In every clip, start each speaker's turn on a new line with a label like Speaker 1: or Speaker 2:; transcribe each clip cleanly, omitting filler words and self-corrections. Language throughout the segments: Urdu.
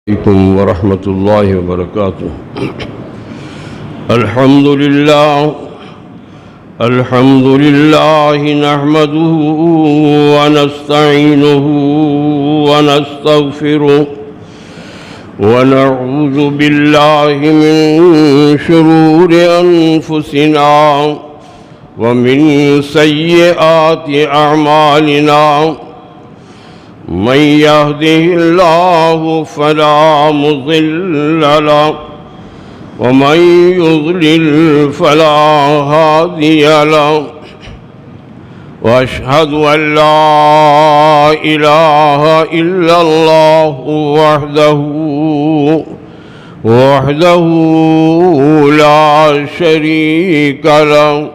Speaker 1: عليكم ورحمة الله وبركاته. الحمد لله نحمده ونستعينه ونستغفره ونعوذ بالله من شرور أنفسنا ومن سيئات أعمالنا من يهده الله فلا مضل له ومن يضلل فلا هادي له وأشهد أن لا إله إلا الله وحده لا شريك له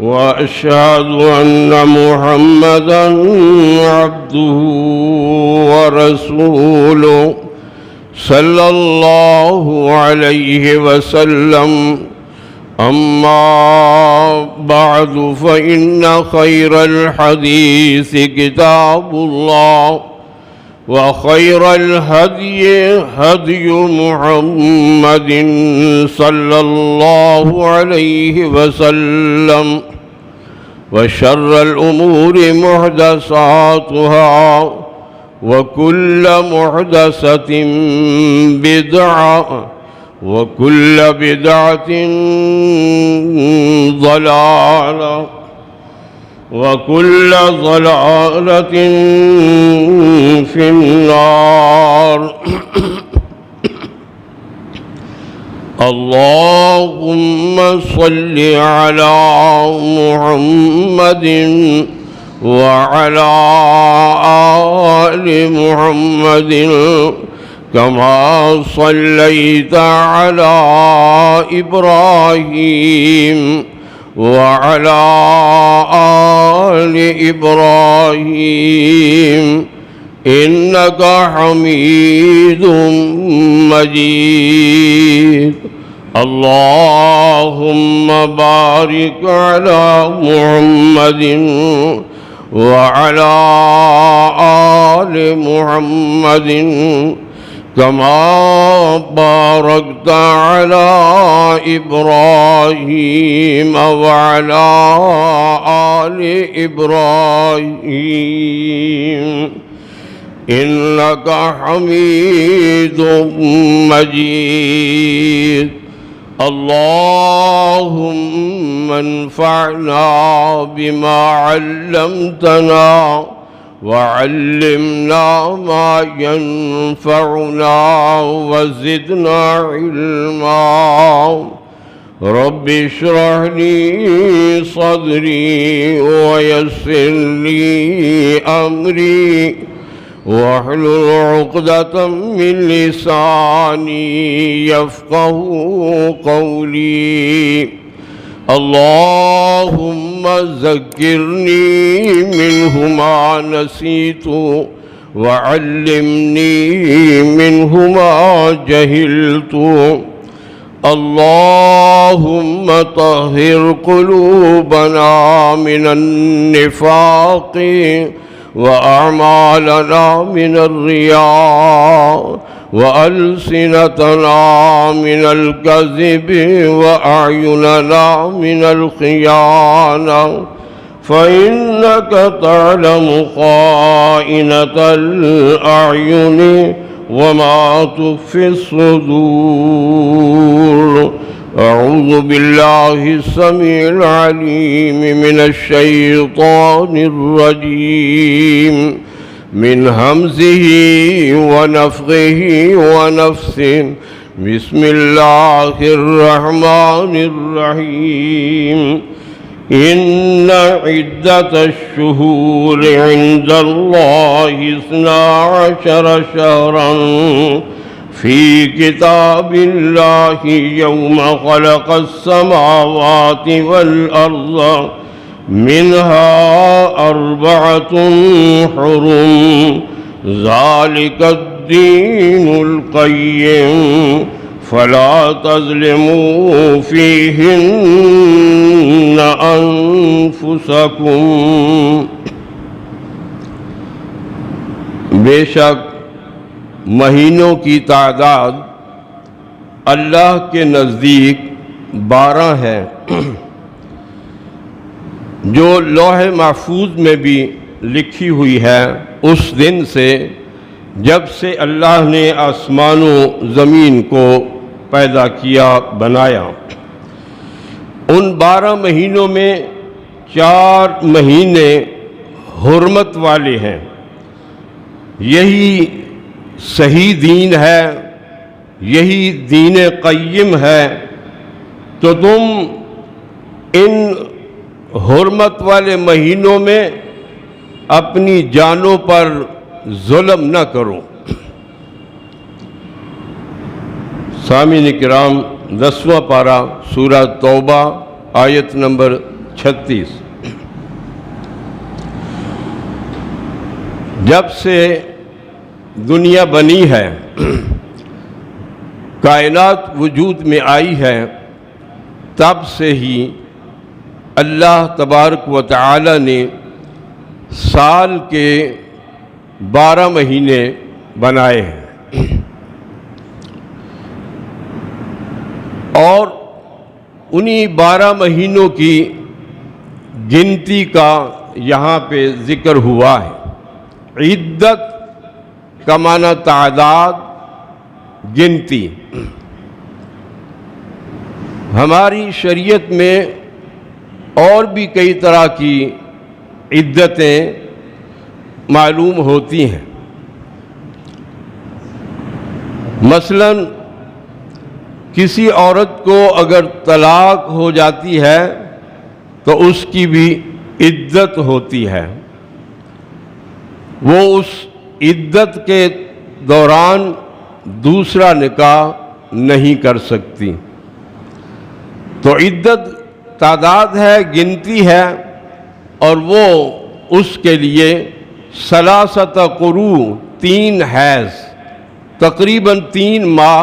Speaker 1: وأشهد أن محمدًا عبده ورسوله صلى الله عليه وسلم. أما بعد فإن خير الحديث كتاب الله وخير الهدي هدي محمد صلى الله عليه وسلم وشر الأمور محدثاتها وكل محدثة بدعة وكل بدعة ضلالة وكل ضلالة في النار. اللهم صل على محمد وعلى آل محمد كما صليت على إبراهيم وعلى آل إبراهيم إنك حميد مجيد. اللهم بارك على محمد وعلى آل محمد كما باركت على إبراهيم وعلى آل إبراهيم إنك حميد مجيد. اللهم انفعنا بما علمتنا وعلمنا ما ينفعنا وزدنا علما. رب اشرح لي صدري ويسر لي أمري واحلل عقدة من لساني يفقه قولي. اللهم ذكرني منه ما نسيت وعلمني منه ما جهلت. اللهم طهر قلوبنا من النفاق وأعمالنا من الرياء وألسنتنا من الكذب وأعيننا من الخيانة فإنك تعلم خائنة الأعين وما تخفي الصدور. أعوذ بالله السميع العليم من الشيطان الرجيم من همزه ونفخه ونفثه. بسم الله الرحمن الرحيم. إن عدة الشهور عند الله 12 شهرا في كتاب الله يوم خلق السماوات والأرض منها 4 حرم ذلك الدين القيم فلا تظلموا فيهن أنفسكم. بے شک مہینوں کی تعداد اللہ کے نزدیک 12 ہے، جو لوح محفوظ میں بھی لکھی ہوئی ہے اس دن سے جب سے اللہ نے آسمان و زمین کو پیدا کیا، بنایا۔ ان 12 مہینوں میں 4 مہینے حرمت والے ہیں۔ یہی صحیح دین ہے، یہی دین قیم ہے، تو تم ان حرمت والے مہینوں میں اپنی جانوں پر ظلم نہ کرو۔ سامعین کرام، 10واں پارہ سورہ توبہ آیت نمبر 36۔ جب سے دنیا بنی ہے، کائنات وجود میں آئی ہے، تب سے ہی اللہ تبارک و تعالی نے سال کے 12 مہینے بنائے ہیں، اور انہی 12 مہینوں کی گنتی کا یہاں پہ ذکر ہوا ہے۔ عدت کا معنی تعداد، گنتی۔ ہماری شریعت میں اور بھی کئی طرح کی عدتیں معلوم ہوتی ہیں۔ مثلا کسی عورت کو اگر طلاق ہو جاتی ہے تو اس کی بھی عدت ہوتی ہے، وہ اس عدت کے دوران دوسرا نکاح نہیں کر سکتی۔ تو عدت تعداد ہے، گنتی ہے، اور وہ اس کے لیے 3 قروء 3 حیض، تقریباً 3 ماہ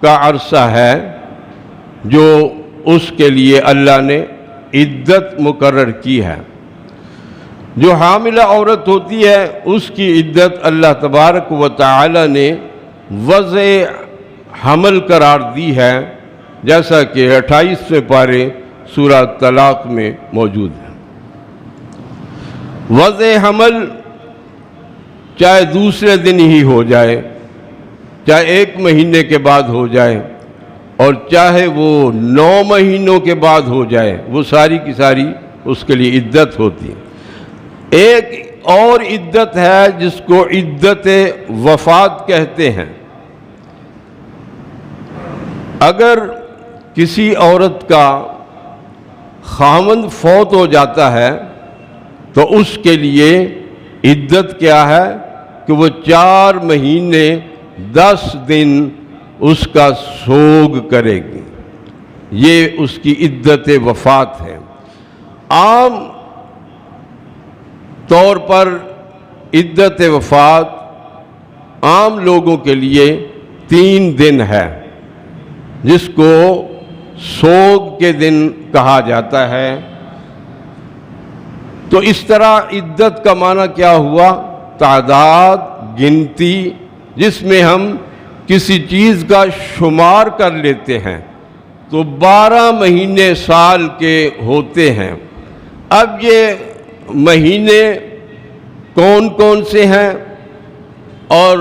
Speaker 1: کا عرصہ ہے جو اس کے لیے اللہ نے عدت مقرر کی ہے۔ جو حاملہ عورت ہوتی ہے اس کی عدت اللہ تبارک و تعالی نے وضع حمل قرار دی ہے، جیسا کہ 28ویں پارے سورہ طلاق میں موجود ہے۔ وضع حمل چاہے دوسرے دن ہی ہو جائے، چاہے 1 مہینے کے بعد ہو جائے، اور چاہے وہ 9 مہینوں کے بعد ہو جائے، وہ ساری کی ساری اس کے لیے عدت ہوتی ہے۔ ایک اور عدت ہے جس کو عدت وفات کہتے ہیں۔ اگر کسی عورت کا خاوند فوت ہو جاتا ہے تو اس کے لیے عدت کیا ہے کہ وہ 4 مہینے 10 دن اس کا سوگ کرے گی، یہ اس کی عدت وفات ہے۔ عام طور پر عدت وفات عام لوگوں کے لیے 3 دن ہے، جس کو سوگ کے دن کہا جاتا ہے۔ تو اس طرح عدت کا معنی کیا ہوا؟ تعداد، گنتی، جس میں ہم کسی چیز کا شمار کر لیتے ہیں۔ تو 12 مہینے سال کے ہوتے ہیں۔ اب یہ مہینے کون کون سے ہیں اور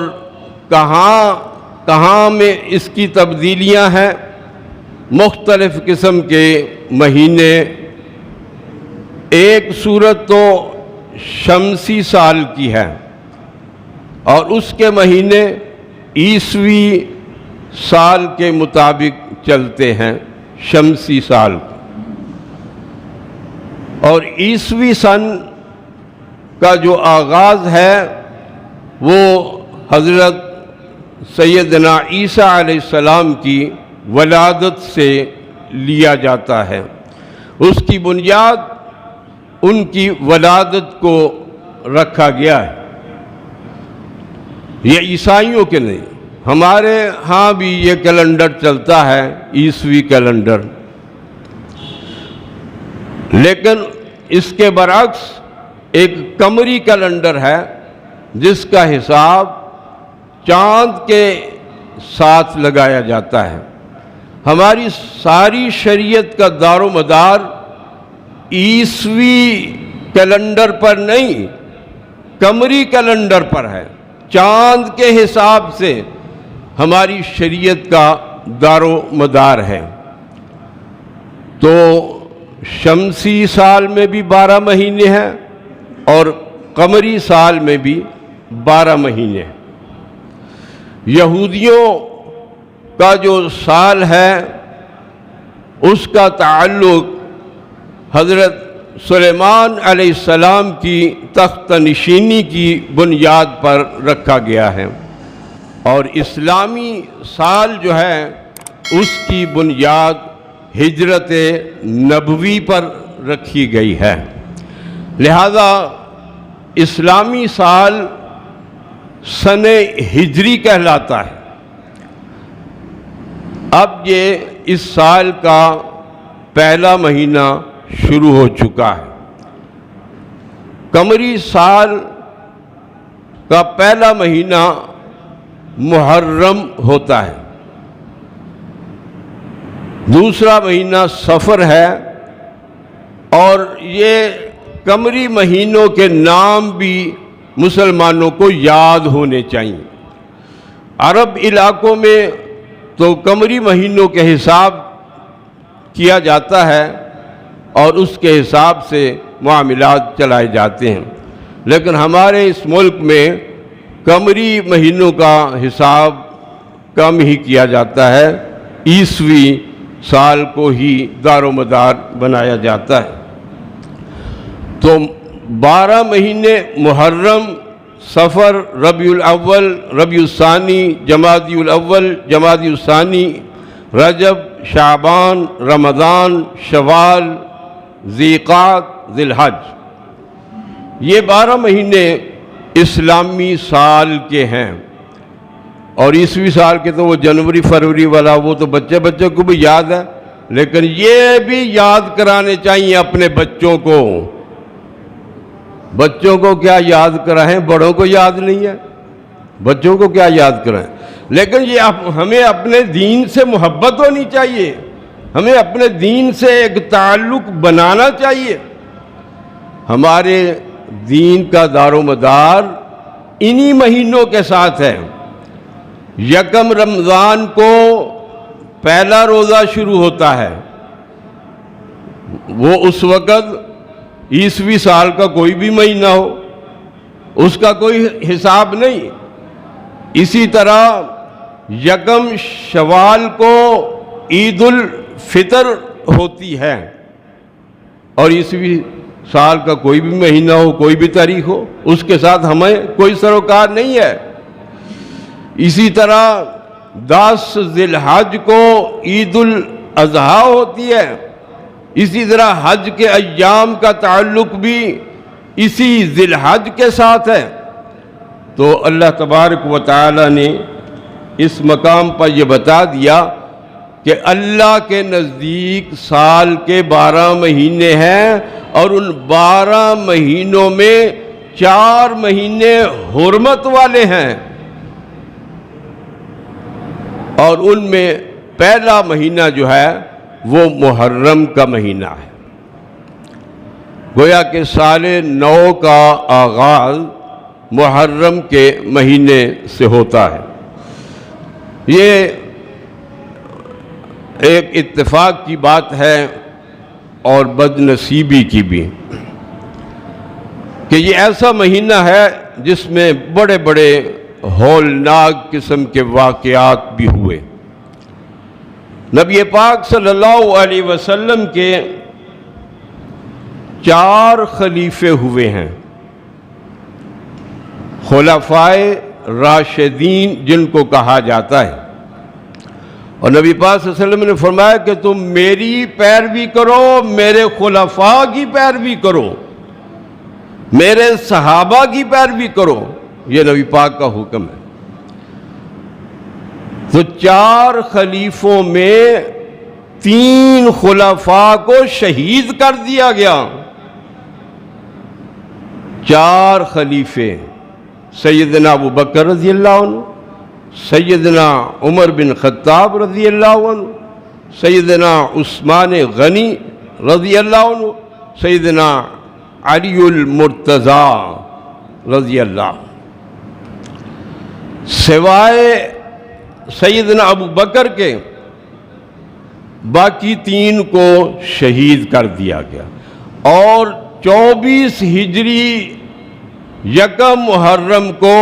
Speaker 1: کہاں میں اس کی تبدیلیاں ہیں؟ مختلف قسم کے مہینے۔ ایک صورت تو شمسی سال کی ہے، اور اس کے مہینے عیسوی سال کے مطابق چلتے ہیں، شمسی سال۔ اور عیسوی سن کا جو آغاز ہے وہ حضرت سیدنا عیسیٰ علیہ السلام کی ولادت سے لیا جاتا ہے۔ اس کی بنیاد ان کی ولادت کو رکھا گیا ہے۔ یہ عیسائیوں کے نہیں، ہمارے ہاں بھی یہ کیلنڈر چلتا ہے، عیسوی کیلنڈر، لیکن اس کے برعکس ایک قمری کیلنڈر ہے جس کا حساب چاند کے ساتھ لگایا جاتا ہے۔ ہماری ساری شریعت کا دار و مدار عیسوی کیلنڈر پر نہیں، قمری کیلنڈر پر ہے۔ چاند کے حساب سے ہماری شریعت کا دار و مدار ہے۔ تو شمسی سال میں بھی 12 مہینے ہیں اور قمری سال میں بھی 12 مہینے ہیں۔ یہودیوں کا جو سال ہے اس کا تعلق حضرت سلیمان علیہ السلام کی تخت نشینی کی بنیاد پر رکھا گیا ہے، اور اسلامی سال جو ہے اس کی بنیاد ہجرت نبوی پر رکھی گئی ہے۔ لہذا اسلامی سال سن ہجری کہلاتا ہے۔ اب یہ اس سال کا پہلا مہینہ شروع ہو چکا ہے۔ قمری سال کا پہلا مہینہ محرم ہوتا ہے، دوسرا مہینہ صفر ہے، اور یہ قمری مہینوں کے نام بھی مسلمانوں کو یاد ہونے چاہیے۔ عرب علاقوں میں تو قمری مہینوں کے حساب کیا جاتا ہے اور اس کے حساب سے معاملات چلائے جاتے ہیں، لیکن ہمارے اس ملک میں قمری مہینوں کا حساب کم ہی کیا جاتا ہے، عیسوی سال کو ہی دار و مدار بنایا جاتا ہے۔ تو 12 مہینے محرم، صفر، ربیع الاول، ربیع الثانی، جمادی الاول، جمادی الثانی، رجب، شعبان، رمضان، شوال، ذیقعد، ذی الحج، یہ 12 مہینے اسلامی سال کے ہیں۔ اور عیسوی سال کے تو وہ جنوری فروری والا وہ تو بچے کو بھی یاد ہے، لیکن یہ بھی یاد کرانے چاہیے اپنے بچوں کو۔ بچوں کو کیا یاد کرائیں، بڑوں کو یاد نہیں ہے، بچوں کو کیا یاد کرائیں۔ لیکن یہ ہمیں اپنے دین سے محبت ہونی چاہیے، ہمیں اپنے دین سے ایک تعلق بنانا چاہیے۔ ہمارے دین کا دار و مدار انہی مہینوں کے ساتھ ہے۔ یکم رمضان کو پہلا روزہ شروع ہوتا ہے، وہ اس وقت عیسوی سال کا کوئی بھی مہینہ ہو، اس کا کوئی حساب نہیں۔ اسی طرح یکم شوال کو عید الفطر ہوتی ہے، اور عیسوی سال کا کوئی بھی مہینہ ہو، کوئی بھی تاریخ ہو، اس کے ساتھ ہمیں کوئی سروکار نہیں ہے۔ اسی طرح 10 ذی الحج کو عید الاضحیٰ ہوتی ہے، اسی طرح حج کے ایام کا تعلق بھی اسی ذی الحج کے ساتھ ہے۔ تو اللہ تبارک و تعالی نے اس مقام پر یہ بتا دیا کہ اللہ کے نزدیک سال کے 12 مہینے ہیں، اور ان 12 مہینوں میں 4 مہینے حرمت والے ہیں، اور ان میں پہلا مہینہ جو ہے وہ محرم کا مہینہ ہے۔ گویا کہ سال نو کا آغاز محرم کے مہینے سے ہوتا ہے۔ یہ ایک اتفاق کی بات ہے اور بد نصیبی کی بھی کہ یہ ایسا مہینہ ہے جس میں بڑے بڑے ہولناک قسم کے واقعات بھی ہوئے۔ نبی پاک صلی اللہ علیہ وسلم کے 4 خلیفے ہوئے ہیں، خلفائے راشدین جن کو کہا جاتا ہے، اور نبی پاک صلی اللہ علیہ وسلم نے فرمایا کہ تم میری پیروی کرو، میرے خلفاء کی پیروی کرو، میرے صحابہ کی پیروی کرو، یہ نبی پاک کا حکم ہے۔ تو 4 خلیفوں میں 3 خلفاء کو شہید کر دیا گیا۔ 4 خلیفے، سیدنا ابو بکر رضی اللہ عنہ، سیدنا عمر بن خطاب رضی اللہ عنہ، سیدنا عثمان غنی رضی اللہ عنہ، سیدنا علی المرتضی رضی اللہ عنہ، سوائے سیدنا ابو بکر کے باقی 3 کو شہید کر دیا گیا، اور 24 ہجری یکم محرم کو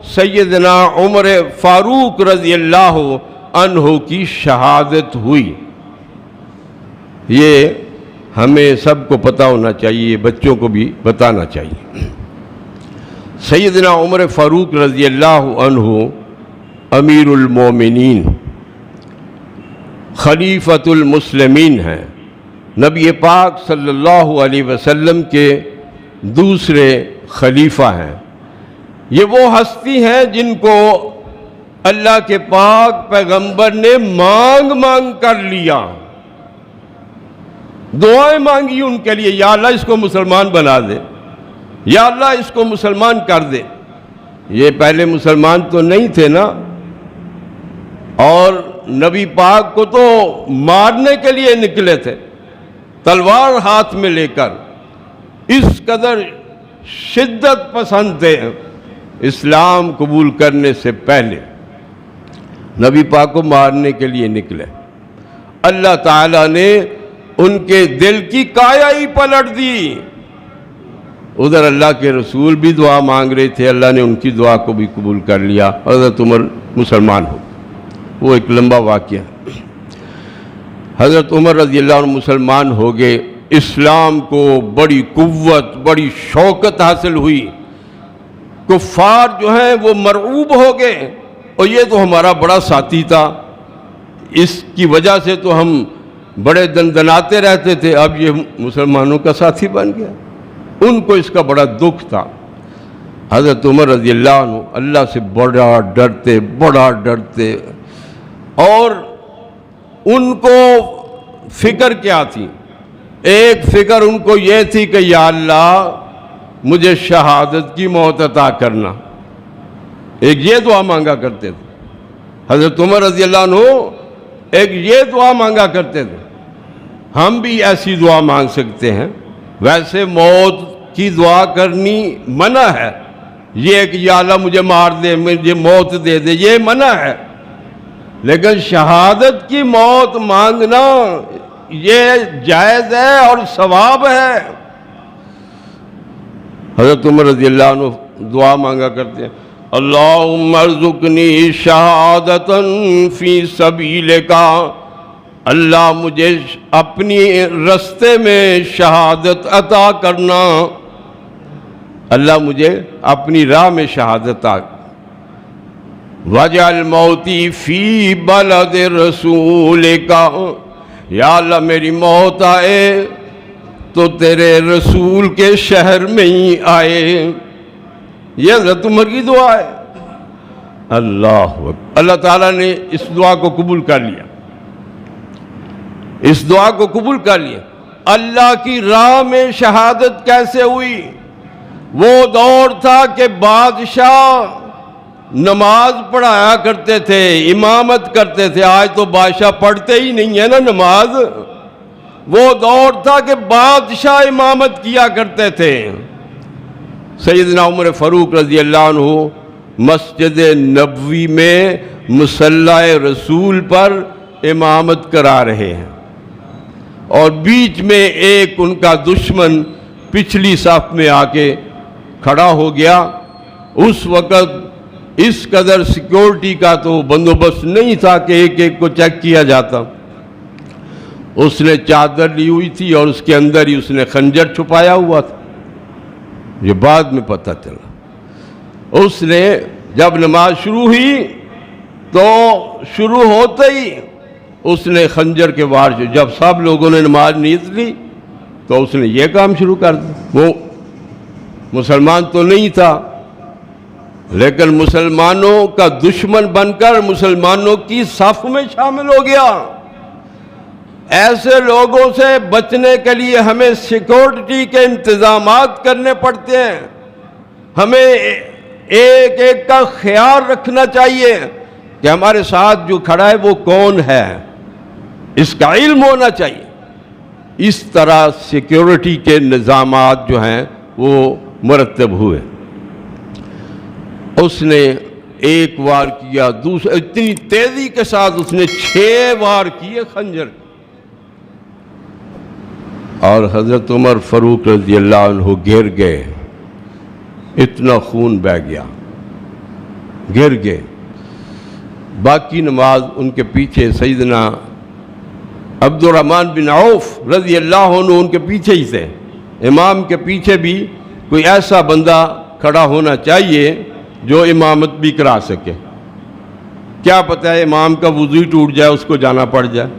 Speaker 1: سیدنا عمر فاروق رضی اللہ عنہ کی شہادت ہوئی۔ یہ ہمیں سب کو پتہ ہونا چاہیے، بچوں کو بھی بتانا چاہیے۔ سیدنا عمر فاروق رضی اللہ عنہ امیر المومنین، خلیفۃ المسلمین ہیں، نبی پاک صلی اللہ علیہ وسلم کے دوسرے خلیفہ ہیں۔ یہ وہ ہستی ہیں جن کو اللہ کے پاک پیغمبر نے مانگ مانگ کر لیا، دعائیں مانگی ان کے لیے، یا اللہ اس کو مسلمان بنا دے، یا اللہ اس کو مسلمان کر دے۔ یہ پہلے مسلمان تو نہیں تھے نا، اور نبی پاک کو تو مارنے کے لیے نکلے تھے تلوار ہاتھ میں لے کر، اس قدر شدت پسند تھے اسلام قبول کرنے سے پہلے، نبی پاک کو مارنے کے لیے نکلے۔ اللہ تعالیٰ نے ان کے دل کی کایا ہی پلٹ دی۔ ادھر اللہ کے رسول بھی دعا مانگ رہے تھے، اللہ نے ان کی دعا کو بھی قبول کر لیا، حضرت عمر مسلمان ہو۔ وہ ایک لمبا واقعہ۔ حضرت عمر رضی اللہ عنہ مسلمان ہو گئے، اسلام کو بڑی قوت، بڑی شوکت حاصل ہوئی، کفار جو ہیں وہ مرعوب ہو گئے، اور یہ تو ہمارا بڑا ساتھی تھا، اس کی وجہ سے تو ہم بڑے دندناتے رہتے تھے، اب یہ مسلمانوں کا ساتھی بن گیا۔ ان کو اس کا بڑا دکھ تھا۔ حضرت عمر رضی اللہ عنہ اللہ سے بڑا ڈرتے، اور ان کو فکر کیا تھی؟ ایک فکر ان کو یہ تھی کہ یا اللہ مجھے شہادت کی موت عطا کرنا، ایک یہ دعا مانگا کرتے تھے حضرت عمر رضی اللہ عنہ، ایک یہ دعا مانگا کرتے تھے۔ ہم بھی ایسی دعا مانگ سکتے ہیں، ویسے موت کی دعا کرنی منع ہے، یہ کہ یا اللہ مجھے مار دے، مجھے موت دے دے، یہ منع ہے، لیکن شہادت کی موت مانگنا یہ جائز ہے اور ثواب ہے۔ حضرت عمر رضی اللہ عنہ دعا مانگا کرتے ہیں، اللہم ارزقنی شہادتا فی سبیلک، اللہ مجھے اپنی رستے میں شہادت عطا کرنا، اللہ مجھے اپنی راہ میں شہادت عطا، وَاجْعَلْ مَوْتِي فِي بَلَدِ رَسُولِكَ، یا اللہ میری موت آئے تو تیرے رسول کے شہر میں ہی آئے۔ یہ حضرت عمر کی دعا ہے۔ اللہ تعالیٰ نے اس دعا کو قبول کر لیا، اس دعا کو قبول کر لیا۔ اللہ کی راہ میں شہادت کیسے ہوئی؟ وہ دور تھا کہ بادشاہ نماز پڑھایا کرتے تھے، امامت کرتے تھے، آج تو بادشاہ پڑھتے ہی نہیں ہے نا نماز۔ وہ دور تھا کہ بادشاہ امامت کیا کرتے تھے۔ سیدنا عمر فاروق رضی اللہ عنہ مسجد نبوی میں مصلی رسول پر امامت کرا رہے ہیں، اور بیچ میں ایک ان کا دشمن پچھلی صف میں آ کے کھڑا ہو گیا۔ اس وقت اس قدر سیکیورٹی کا تو بندوبست نہیں تھا کہ ایک ایک کو چیک کیا جاتا۔ اس نے چادر لی ہوئی تھی اور اس کے اندر ہی اس نے خنجر چھپایا ہوا تھا، یہ بعد میں پتہ چلا۔ اس نے جب نماز شروع ہوئی تو شروع ہوتے ہی اس نے خنجر کے وار سے، جب سب لوگوں نے نماز نیت لی تو اس نے یہ کام شروع کر دیا۔ وہ مسلمان تو نہیں تھا، لیکن مسلمانوں کا دشمن بن کر مسلمانوں کی صف میں شامل ہو گیا۔ ایسے لوگوں سے بچنے کے لیے ہمیں سیکورٹی کے انتظامات کرنے پڑتے ہیں، ہمیں ایک ایک کا خیال رکھنا چاہیے۔ کہ ہمارے ساتھ جو کھڑا ہے وہ کون ہے، اس کا علم ہونا چاہیے۔ اس طرح سیکیورٹی کے نظامات جو ہیں وہ مرتب ہوئے۔ اس نے ایک وار کیا، دوسرا اتنی تیزی کے ساتھ اس نے 6 وار کیے خنجر، اور حضرت عمر فاروق رضی اللہ عنہ گر گئے، اتنا خون بہہ گیا، گر گئے۔ باقی نماز ان کے پیچھے سیدنا عبد الرحمن بن عوف رضی اللہ عنہ ان کے پیچھے ہی تھے۔ امام کے پیچھے بھی کوئی ایسا بندہ کھڑا ہونا چاہیے جو امامت بھی کرا سکے، کیا پتہ ہے امام کا وضو ہی ٹوٹ جائے، اس کو جانا پڑ جائے۔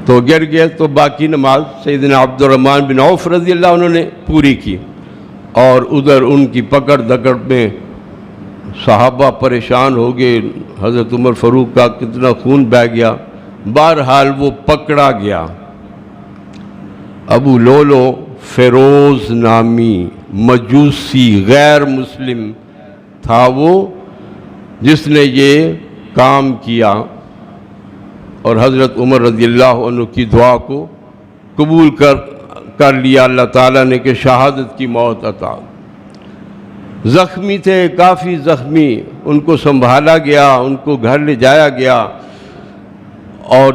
Speaker 1: تو گر گئے، تو باقی نماز سیدنا عبد الرحمن بن عوف رضی اللہ عنہ نے پوری کی، اور ادھر ان کی پکڑ دکڑ میں صحابہ پریشان ہو گئے، حضرت عمر فاروق کا کتنا خون بہہ گیا۔ بہرحال وہ پکڑا گیا۔ ابو لولو فیروز نامی مجوسی غیر مسلم تھا وہ، جس نے یہ کام کیا، اور حضرت عمر رضی اللہ عنہ کی دعا کو قبول کر لیا اللہ تعالیٰ نے کہ شہادت کی موت عطا۔ زخمی تھے، کافی زخمی، ان کو سنبھالا گیا، ان کو گھر لے جایا گیا، اور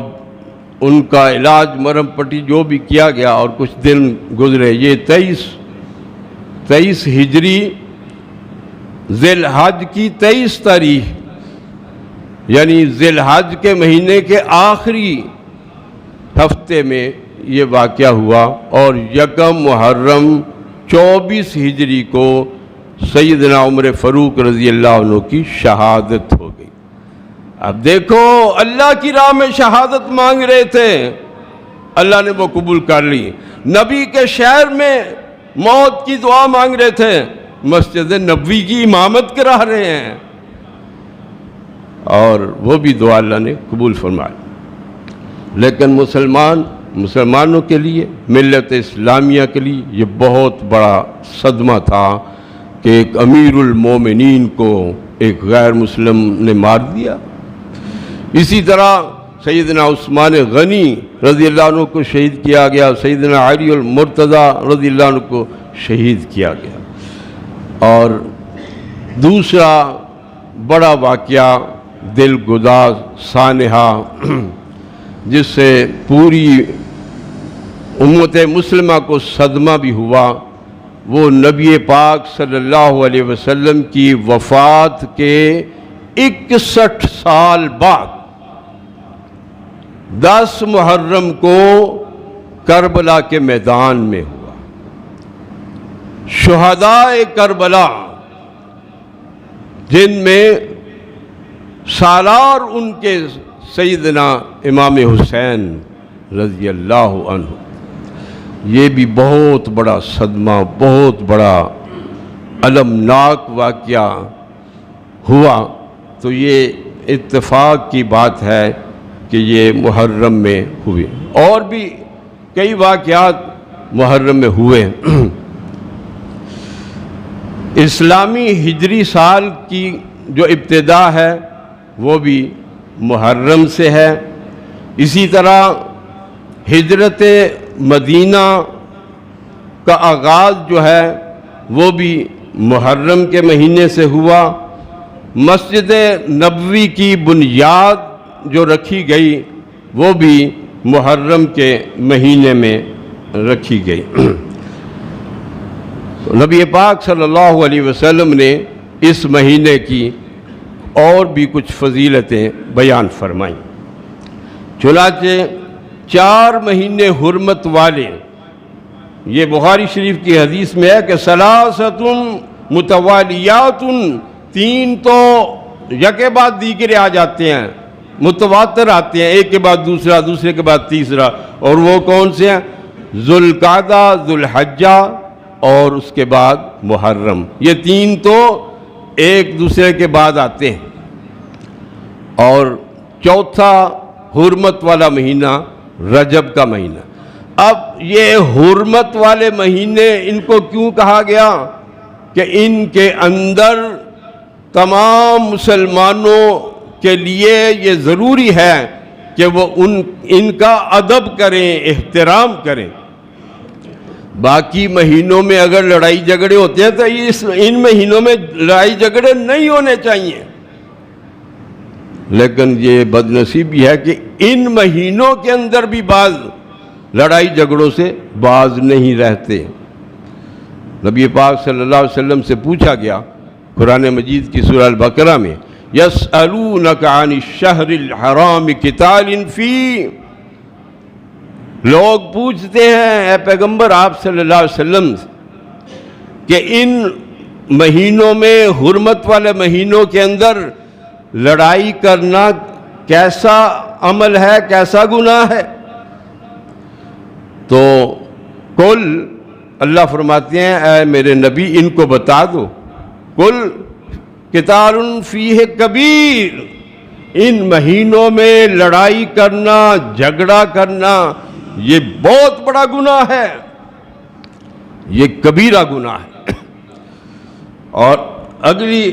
Speaker 1: ان کا علاج مرہم پٹی جو بھی کیا گیا، اور کچھ دن گزرے۔ یہ 23 ہجری ذی الحج کی 23 تاریخ، یعنی ذی الحج کے مہینے کے آخری ہفتے میں یہ واقعہ ہوا، اور یکم محرم 24 ہجری کو سیدنا عمر فاروق رضی اللہ عنہ کی شہادت ہو گئی۔ اب دیکھو، اللہ کی راہ میں شہادت مانگ رہے تھے، اللہ نے وہ قبول کر لی۔ نبی کے شہر میں موت کی دعا مانگ رہے تھے، مسجد نبوی کی امامت کرا رہے ہیں، اور وہ بھی دعا اللہ نے قبول فرمائی۔ لیکن مسلمانوں کے لیے، ملت اسلامیہ کے لیے یہ بہت بڑا صدمہ تھا کہ ایک امیر المومنین کو ایک غیر مسلم نے مار دیا۔ اسی طرح سیدنا عثمان غنی رضی اللہ عنہ کو شہید کیا گیا، سیدنا علی المرتضی رضی اللہ عنہ کو شہید کیا گیا۔ اور دوسرا بڑا واقعہ دل گداز سانحہ، جس سے پوری امت مسلمہ کو صدمہ بھی ہوا، وہ نبی پاک صلی اللہ علیہ وسلم کی وفات کے 61 سال بعد 10 محرم کو کربلا کے میدان میں ہوا۔ شہدائے کربلا، جن میں سالار ان کے سیدنا امام حسین رضی اللہ عنہ، یہ بھی بہت بڑا صدمہ، بہت بڑا المناک واقعہ ہوا۔ تو یہ اتفاق کی بات ہے کہ یہ محرم میں ہوئے، اور بھی کئی واقعات محرم میں ہوئے۔ اسلامی ہجری سال کی جو ابتدا ہے وہ بھی محرم سے ہے۔ اسی طرح ہجرت مدینہ کا آغاز جو ہے وہ بھی محرم کے مہینے سے ہوا۔ مسجد نبوی کی بنیاد جو رکھی گئی وہ بھی محرم کے مہینے میں رکھی گئی۔ نبی پاک صلی اللہ علیہ وسلم نے اس مہینے کی اور بھی کچھ فضیلتیں بیان فرمائیں۔ چنانچہ 4 مہینے حرمت والے، یہ بخاری شریف کی حدیث میں ہے کہ ثلاثۃ متوالیات، 3 تو یکے بعد دیگرے آ جاتے ہیں، متواتر آتے ہیں، ایک کے بعد دوسرا، دوسرے کے بعد تیسرا، اور وہ کون سے ہیں؟ ذوالقعدہ، ذوالحجہ اور اس کے بعد محرم۔ یہ 3 تو ایک دوسرے کے بعد آتے ہیں۔ اور چوتھا حرمت والا مہینہ رجب کا مہینہ۔ اب یہ حرمت والے مہینے ان کو کیوں کہا گیا؟ کہ ان کے اندر تمام مسلمانوں کے لیے یہ ضروری ہے کہ وہ ان کا ادب کریں، احترام کریں۔ باقی مہینوں میں اگر لڑائی جھگڑے ہوتے ہیں تو ان مہینوں میں لڑائی جھگڑے نہیں ہونے چاہیے، لیکن یہ بد نصیبی ہے کہ ان مہینوں کے اندر بھی بعض لڑائی جھگڑوں سے باز نہیں رہتے۔ نبی پاک صلی اللہ علیہ وسلم سے پوچھا گیا قرآن مجید کی سورہ البقرہ میں، یسألونک عن الشہر الحرام قتال فیہ، لوگ پوچھتے ہیں اے پیغمبر آپ صلی اللہ علیہ وسلم کہ ان مہینوں میں، حرمت والے مہینوں کے اندر لڑائی کرنا کیسا عمل ہے، کیسا گناہ ہے؟ تو کل اللہ فرماتے ہیں اے میرے نبی ان کو بتا دو، کل قتال فیہ کبیر، ان مہینوں میں لڑائی کرنا، جھگڑا کرنا یہ بہت بڑا گناہ ہے، یہ کبیرہ گناہ ہے۔ اور اگلی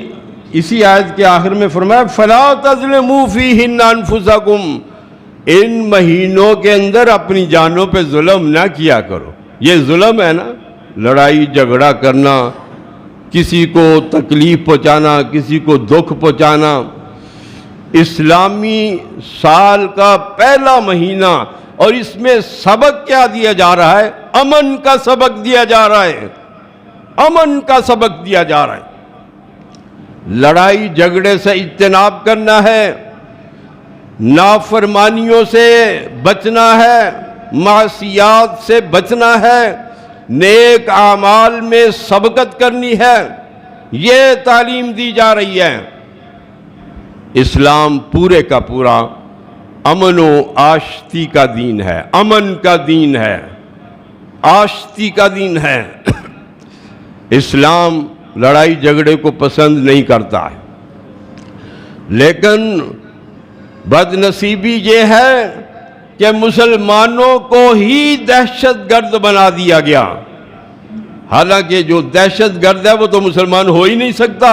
Speaker 1: اسی آیت کے آخر میں فرمایا فَلَا تَظْلِمُوا فِيهِنَّ أَنفُسَكُمْ، ان مہینوں کے اندر اپنی جانوں پہ ظلم نہ کیا کرو۔ یہ ظلم ہے نا، لڑائی جھگڑا کرنا، کسی کو تکلیف پہنچانا، کسی کو دکھ پہنچانا۔ اسلامی سال کا پہلا مہینہ، اور اس میں سبق کیا دیا جا رہا ہے؟ امن کا سبق دیا جا رہا ہے، امن کا سبق دیا جا رہا ہے۔ لڑائی جھگڑے سے اجتناب کرنا ہے، نافرمانیوں سے بچنا ہے، معصیات سے بچنا ہے، نیک اعمال میں سبقت کرنی ہے، یہ تعلیم دی جا رہی ہے۔ اسلام پورے کا پورا امن و آشتی کا دین ہے، امن کا دین ہے، آشتی کا دین ہے۔ اسلام لڑائی جھگڑے کو پسند نہیں کرتا ہے، لیکن بد نصیبی یہ ہے کہ مسلمانوں کو ہی دہشت گرد بنا دیا گیا، حالانکہ جو دہشت گرد ہے وہ تو مسلمان ہو ہی نہیں سکتا،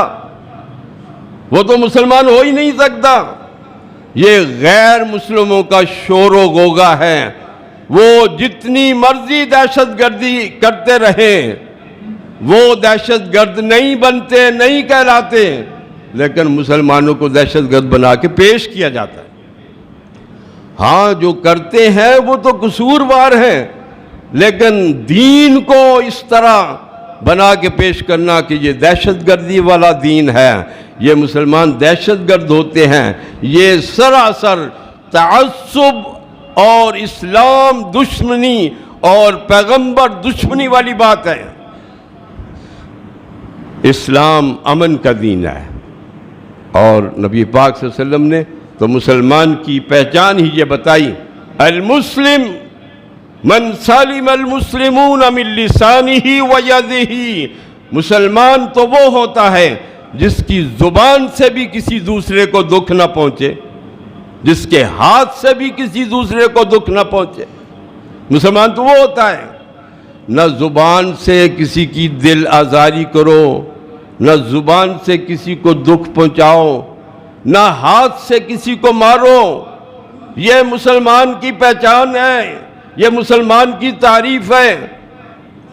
Speaker 1: وہ تو مسلمان ہو ہی نہیں سکتا، یہ غیر مسلموں کا شور و غوغا ہے۔ وہ جتنی مرضی دہشت گردی کرتے رہیں، وہ دہشت گرد نہیں بنتے، نہیں کہلاتے، لیکن مسلمانوں کو دہشت گرد بنا کے پیش کیا جاتا ہے۔ ہاں جو کرتے ہیں وہ تو قصوروار ہیں، لیکن دین کو اس طرح بنا کے پیش کرنا کہ یہ دہشت گردی والا دین ہے، یہ مسلمان دہشت گرد ہوتے ہیں، یہ سراسر تعصب اور اسلام دشمنی اور پیغمبر دشمنی والی بات ہے۔ اسلام امن کا دین ہے، اور نبی پاک صلی اللہ علیہ وسلم نے تو مسلمان کی پہچان ہی یہ بتائی، المسلم من سلم المسلمون من لسانہ و یدہ، مسلمان تو وہ ہوتا ہے جس کی زبان سے بھی کسی دوسرے کو دکھ نہ پہنچے، جس کے ہاتھ سے بھی کسی دوسرے کو دکھ نہ پہنچے۔ مسلمان تو وہ ہوتا ہے، نہ زبان سے کسی کی دل آزاری کرو، نہ زبان سے کسی کو دکھ پہنچاؤ، نہ ہاتھ سے کسی کو مارو۔ یہ مسلمان کی پہچان ہے، یہ مسلمان کی تعریف ہے۔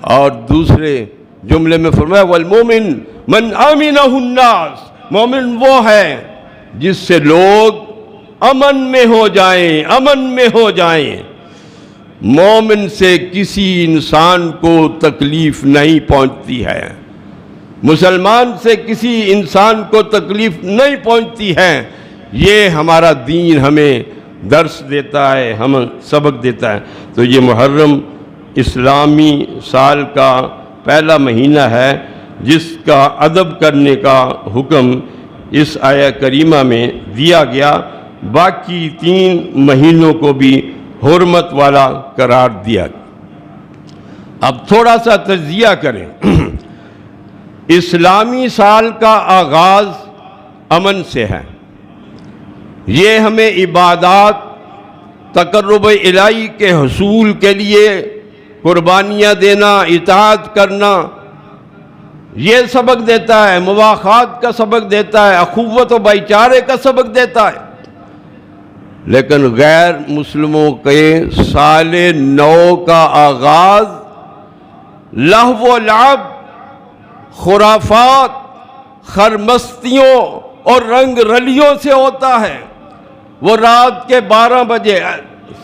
Speaker 1: اور دوسرے جملے میں فرمایا والمومن من آمنہ الناس، مومن وہ ہے جس سے لوگ امن میں ہو جائیں، امن میں ہو جائیں۔ مومن سے کسی انسان کو تکلیف نہیں پہنچتی ہے، مسلمان سے کسی انسان کو تکلیف نہیں پہنچتی ہے۔ یہ ہمارا دین ہمیں درس دیتا ہے، ہمیں سبق دیتا ہے۔ تو یہ محرم اسلامی سال کا پہلا مہینہ ہے جس کا ادب کرنے کا حکم اس آیہ کریمہ میں دیا گیا، باقی 3 مہینوں کو بھی حرمت والا قرار دیا گیا۔ اب تھوڑا سا تجزیہ کریں۔ اسلامی سال کا آغاز امن سے ہے، یہ ہمیں عبادات، تقرب الہی کے حصول کے لیے قربانیاں دینا، اطاعت کرنا، یہ سبق دیتا ہے، مواخات کا سبق دیتا ہے، اخوت و بھائی چارے کا سبق دیتا ہے۔ لیکن غیر مسلموں کے سال نو کا آغاز لہو و لعب، خرافات، خرمستیوں اور رنگ رلیوں سے ہوتا ہے۔ وہ رات کے 12 بجے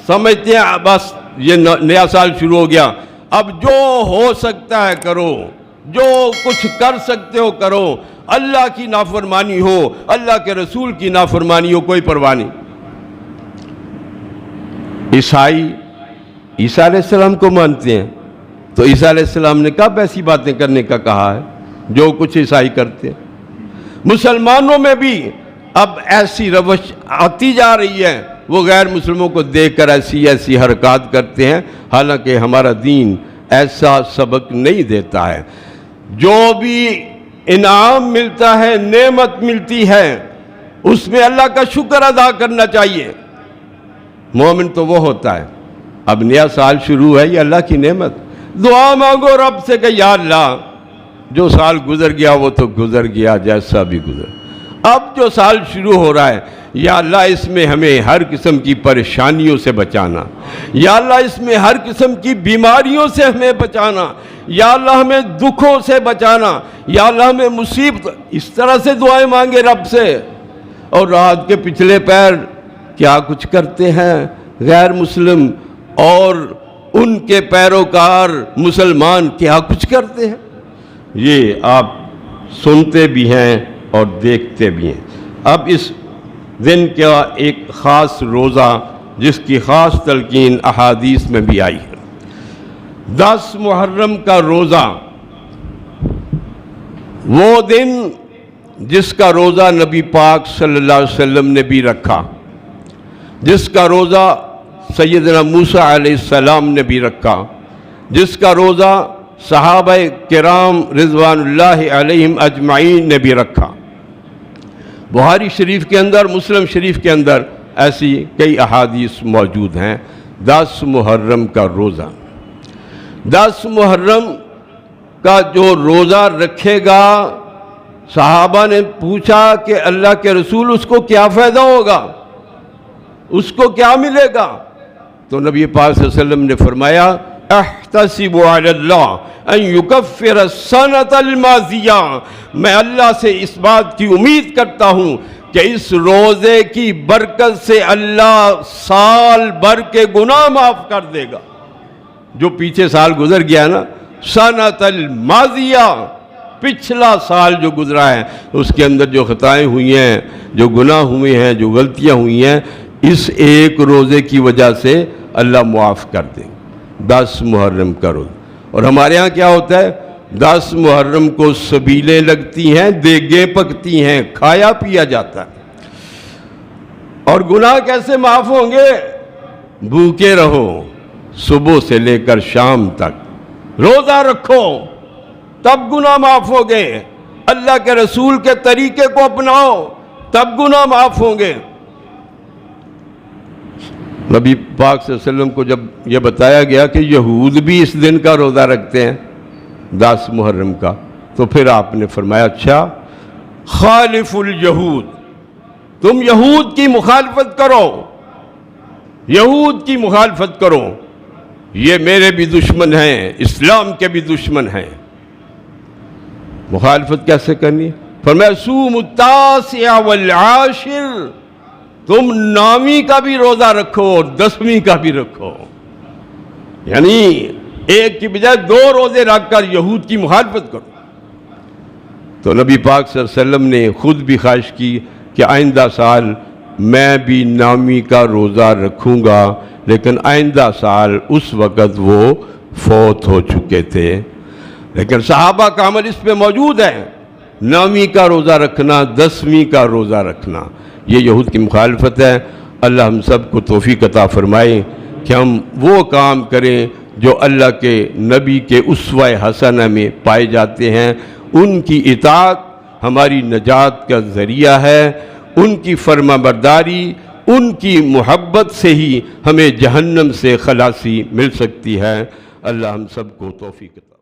Speaker 1: سمجھتے ہیں بس یہ نیا سال شروع ہو گیا، اب جو ہو سکتا ہے کرو، جو کچھ کر سکتے ہو کرو، اللہ کی نافرمانی ہو، اللہ کے رسول کی نافرمانی ہو، کوئی پرواہ نہیں۔ عیسائی عیسیٰ علیہ السلام کو مانتے ہیں، تو عیسیٰ علیہ السلام نے کب ایسی باتیں کرنے کا کہا ہے جو کچھ عیسائی کرتے ہیں؟ مسلمانوں میں بھی اب ایسی روش آتی جا رہی ہے، وہ غیر مسلموں کو دیکھ کر ایسی حرکات کرتے ہیں، حالانکہ ہمارا دین ایسا سبق نہیں دیتا ہے۔ جو بھی انعام ملتا ہے، نعمت ملتی ہے، اس میں اللہ کا شکر ادا کرنا چاہیے۔ مومن تو وہ ہوتا ہے، اب نیا سال شروع ہے، یہ اللہ کی نعمت، دعا مانگو رب سے کہ یا اللہ جو سال گزر گیا وہ تو گزر گیا، جیسا بھی گزر، اب جو سال شروع ہو رہا ہے یا اللہ اس میں ہمیں ہر قسم کی پریشانیوں سے بچانا، یا اللہ اس میں ہر قسم کی بیماریوں سے ہمیں بچانا، یا اللہ ہمیں دکھوں سے بچانا، یا اللہ ہمیں مصیبت، اس طرح سے دعائیں مانگے رب سے۔ اور رات کے پچھلے پیر کیا کچھ کرتے ہیں غیر مسلم اور ان کے پیروکار مسلمان کیا کچھ کرتے ہیں، یہ آپ سنتے بھی ہیں اور دیکھتے بھی ہیں۔ اب اس دن کا ایک خاص روزہ جس کی خاص تلقین احادیث میں بھی آئی ہے، 10 محرم کا روزہ، وہ دن جس کا روزہ نبی پاک صلی اللہ علیہ وسلم نے بھی رکھا، جس کا روزہ سیدنا موسیٰ علیہ السلام نے بھی رکھا، جس کا روزہ صحابہ کرام رضوان اللہ علیہم اجمعین نے بھی رکھا۔ بخاری شریف کے اندر، مسلم شریف کے اندر ایسی کئی احادیث موجود ہیں۔ 10 محرم کا روزہ، 10 محرم کا جو روزہ رکھے گا، صحابہ نے پوچھا کہ اللہ کے رسول اس کو کیا فائدہ ہوگا، اس کو کیا ملے گا؟ تو نبی پاک صلی اللہ علیہ وسلم نے فرمایا احتسب علی اللہ ان یکفر السنۃ الماضیہ، میں اللہ سے اس بات کی امید کرتا ہوں کہ اس روزے کی برکت سے اللہ سال بھر کے گناہ معاف کر دے گا۔ جو پیچھے سال گزر گیا نا، سنۃ الماضیہ، پچھلا سال جو گزرا ہے اس کے اندر جو خطائیں ہوئی ہیں، جو گناہ ہوئے ہیں، جو غلطیاں ہوئی ہیں، اس ایک روزے کی وجہ سے اللہ معاف کر دیں۔ 10 محرم کا روزہ۔ اور ہمارے ہاں کیا ہوتا ہے، 10 محرم کو سبیلیں لگتی ہیں، دیگیں پکتی ہیں، کھایا پیا جاتا ہے۔ اور گناہ کیسے معاف ہوں گے؟ بھوکے رہو صبح سے لے کر شام تک، روزہ رکھو تب گناہ معاف ہوں گے، اللہ کے رسول کے طریقے کو اپناؤ تب گناہ معاف ہوں گے۔ نبی پاک صلی اللہ علیہ وسلم کو جب یہ بتایا گیا کہ یہود بھی اس دن کا روزہ رکھتے ہیں 10 محرم کا، تو پھر آپ نے فرمایا اچھا، خالف الیہود، تم یہود کی مخالفت کرو، یہود کی مخالفت کرو، یہ میرے بھی دشمن ہیں، اسلام کے بھی دشمن ہیں۔ مخالفت کیسے کرنی؟ فرمایا صوموا التاسع والعاشر، تم 9ویں کا بھی روزہ رکھو اور 10ویں کا بھی رکھو، یعنی ایک کی بجائے 2 روزے رکھ کر یہود کی مخالفت کرو۔ تو نبی پاک صلی اللہ علیہ وسلم نے خود بھی خواہش کی کہ آئندہ سال میں بھی 9ویں کا روزہ رکھوں گا، لیکن آئندہ سال اس وقت وہ فوت ہو چکے تھے، لیکن صحابہ کا عمل اس پہ موجود ہے، 9ویں کا روزہ رکھنا، 10ویں کا روزہ رکھنا، یہ یہود کی مخالفت ہے۔ اللہ ہم سب کو توفیق عطا فرمائے کہ ہم وہ کام کریں جو اللہ کے نبی کے اسوہ حسنہ میں پائے جاتے ہیں، ان کی اطاعت ہماری نجات کا ذریعہ ہے، ان کی فرما برداری، ان کی محبت سے ہی ہمیں جہنم سے خلاصی مل سکتی ہے۔ اللہ ہم سب کو توفیق عطا